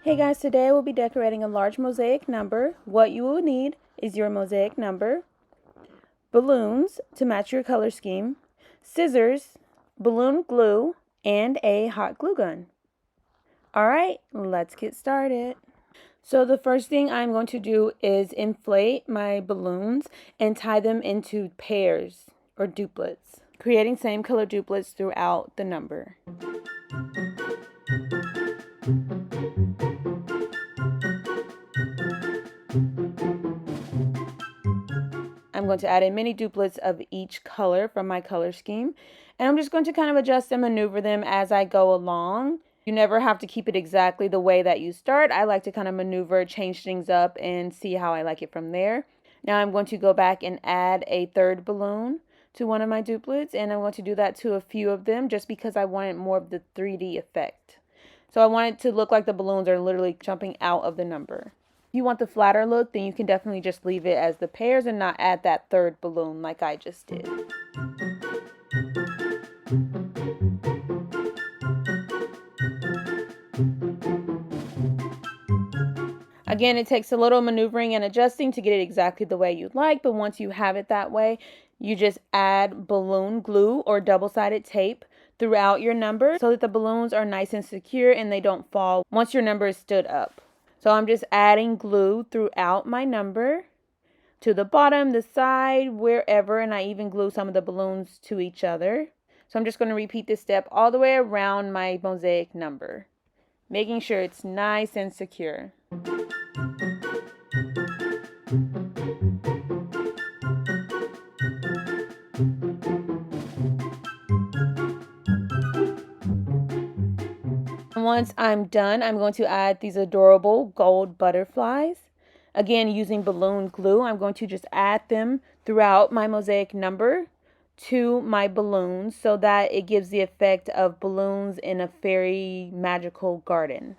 Hey guys, today we'll be decorating a large mosaic number. What you will need is your mosaic number, balloons to match your color scheme, scissors, balloon glue, and a hot glue gun. Alright, let's get started. So the first thing I'm going to do is inflate my balloons and tie them into pairs or duplets, creating same color duplets throughout the number. I'm going to add in mini duplets of each color from my color scheme. And I'm just going to kind of adjust and maneuver them as I go along. You never have to keep it exactly the way that you start. I like to kind of maneuver, change things up, and see how I like it from there. Now I'm going to go back and add a third balloon to one of my duplets. And I'm going to do that to a few of them just because I wanted more of the 3D effect. So I want it to look like the balloons are literally jumping out of the number. If you want the flatter look, then you can definitely just leave it as the pairs and not add that third balloon like I just did. Again, it takes a little maneuvering and adjusting to get it exactly the way you'd like, but once you have it that way, you just add balloon glue or double-sided tape throughout your number so that the balloons are nice and secure and they don't fall once your number is stood up. So I'm just adding glue throughout my number to the bottom, the side, wherever, and I even glue some of the balloons to each other. So I'm just going to repeat this step all the way around my mosaic number, making sure it's nice and secure. Once I'm done, I'm going to add these adorable gold butterflies. Again, using balloon glue, I'm going to just add them throughout my mosaic number to my balloons so that it gives the effect of balloons in a fairy magical garden.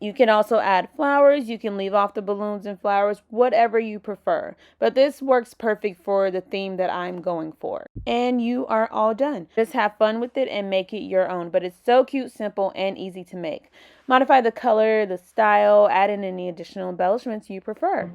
You can also add flowers. You can leave off the balloons and flowers, whatever you prefer. But this works perfect for the theme that I'm going for. And you are all done. Just have fun with it and make it your own. But it's so cute, simple, and easy to make. Modify the color, the style, add in any additional embellishments you prefer.